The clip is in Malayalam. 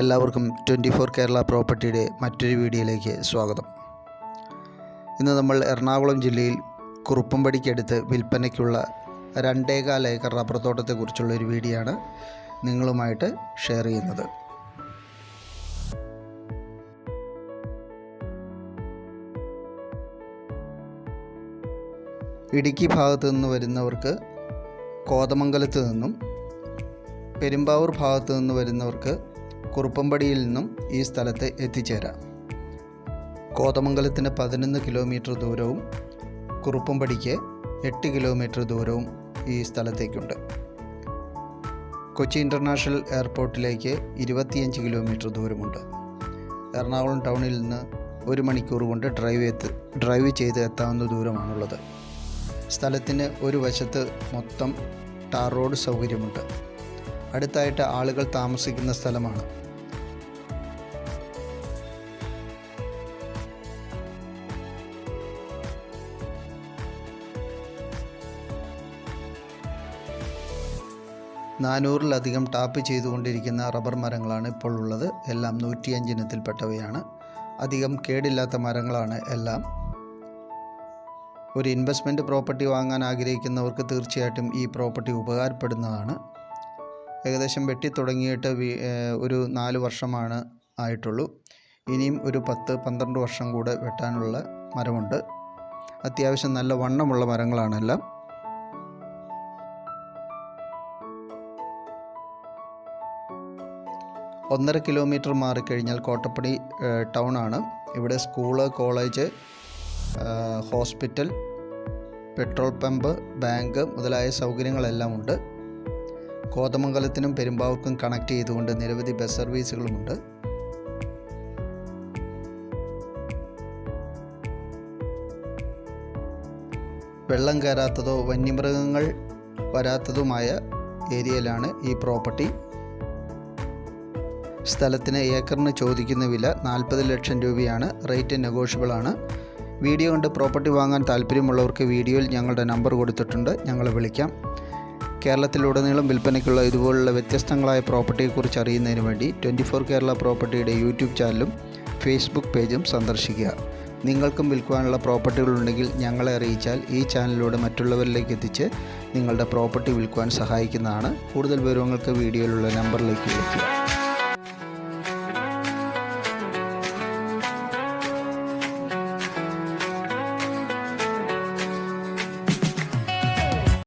എല്ലാവർക്കും 24 കേരള പ്രോപ്പർട്ടിയുടെ മറ്റൊരു വീഡിയോയിലേക്ക് സ്വാഗതം. ഇന്ന് നമ്മൾ എറണാകുളം ജില്ലയിൽ കുറുപ്പംപടിക്കടുത്ത് വിൽപ്പനയ്ക്കുള്ള 2.25 ഏക്കർ റബ്ബർ തോട്ടത്തെക്കുറിച്ചുള്ള ഒരു വീഡിയോ ആണ് നിങ്ങളുമായിട്ട് ഷെയർ ചെയ്യുന്നത്. ഇടുക്കി ഭാഗത്തു നിന്ന് വരുന്നവർക്ക് കോതമംഗലത്ത് നിന്നും, പെരുമ്പാവൂർ ഭാഗത്തു നിന്ന് വരുന്നവർക്ക് കുറുപ്പംപടിയിൽ നിന്നും ഈ സ്ഥലത്ത് എത്തിച്ചേരാം. കോതമംഗലത്തിന് 11 കിലോമീറ്റർ ദൂരവും കുറുപ്പംപടിക്ക് 8 കിലോമീറ്റർ ദൂരവും ഈ സ്ഥലത്തേക്കുണ്ട്. കൊച്ചി ഇൻ്റർനാഷണൽ എയർപോർട്ടിലേക്ക് 25 കിലോമീറ്റർ ദൂരമുണ്ട്. എറണാകുളം ടൗണിൽ നിന്ന് 1 മണിക്കൂർ കൊണ്ട് ഡ്രൈവ് ചെയ്ത് എത്താവുന്ന ദൂരമാണുള്ളത്. സ്ഥലത്തിന് ഒരു വശത്ത് മൊത്തം ടാർ റോഡ് സൗകര്യമുണ്ട്. അടുത്തായിട്ട് ആളുകൾ താമസിക്കുന്ന സ്ഥലമാണ്. നാനൂറിലധികം ടാപ്പ് ചെയ്തുകൊണ്ടിരിക്കുന്ന റബ്ബർ മരങ്ങളാണ് ഇപ്പോൾ ഉള്ളത്. എല്ലാം 105 ഇനത്തിൽപ്പെട്ടവയാണ്. അധികം കേടില്ലാത്ത മരങ്ങളാണ് എല്ലാം. ഒരു ഇൻവെസ്റ്റ്മെൻറ്റ് പ്രോപ്പർട്ടി വാങ്ങാൻ ആഗ്രഹിക്കുന്നവർക്ക് തീർച്ചയായിട്ടും ഈ പ്രോപ്പർട്ടി ഉപകാരപ്പെടുന്നതാണ്. ഏകദേശം വെട്ടി തുടങ്ങിയിട്ട് ഒരു 4 വർഷമാണ് ആയിട്ടുള്ളൂ. ഇനിയും ഒരു 10-12 വർഷം കൂടെ വെട്ടാനുള്ള മരമുണ്ട്. അത്യാവശ്യം നല്ല വണ്ണമുള്ള മരങ്ങളാണെല്ലാം. ഒന്നര കിലോമീറ്റർ മാറിക്കഴിഞ്ഞാൽ കോട്ടപ്പടി ടൗണാണ്. ഇവിടെ school, college, hospital, petrol pump, bank മുതലായ സൗകര്യങ്ങളെല്ലാം ഉണ്ട്. കോതമംഗലത്തിനും പെരുമ്പാവൂർക്കും കണക്ട് ചെയ്തുകൊണ്ട് നിരവധി ബസ് സർവീസുകളുമുണ്ട്. വെള്ളം കയറാത്തതോ വന്യമൃഗങ്ങൾ വരാത്തതുമായ ഏരിയയിലാണ് ഈ പ്രോപ്പർട്ടി. സ്ഥലത്തിന് ഏക്കറിന് ചോദിക്കുന്ന വില 40 ലക്ഷം രൂപയാണ്. റേറ്റ് നെഗോഷ്യബിളാണ്. വീഡിയോ കണ്ട് പ്രോപ്പർട്ടി വാങ്ങാൻ താല്പര്യമുള്ളവർക്ക് വീഡിയോയിൽ ഞങ്ങളുടെ നമ്പർ കൊടുത്തിട്ടുണ്ട്, ഞങ്ങളെ വിളിക്കാം. കേരളത്തിലുടനീളം വിൽപ്പനയ്ക്കുള്ള ഇതുപോലുള്ള വ്യത്യസ്തങ്ങളായ പ്രോപ്പർട്ടിയെക്കുറിച്ച് അറിയുന്നതിന് വേണ്ടി 24 കേരള പ്രോപ്പർട്ടിയുടെ യൂട്യൂബ് ചാനലും ഫേസ്ബുക്ക് പേജും സന്ദർശിക്കുക. നിങ്ങൾക്കും വിൽക്കുവാനുള്ള പ്രോപ്പർട്ടികളുണ്ടെങ്കിൽ ഞങ്ങളെ അറിയിച്ചാൽ ഈ ചാനലിലൂടെ മറ്റുള്ളവരിലേക്ക് എത്തിച്ച് നിങ്ങളുടെ പ്രോപ്പർട്ടി വിൽക്കുവാൻ സഹായിക്കുന്നതാണ്. കൂടുതൽ വിവരങ്ങൾക്ക് വീഡിയോയിലുള്ള നമ്പറിലേക്ക് വിളിക്കുക.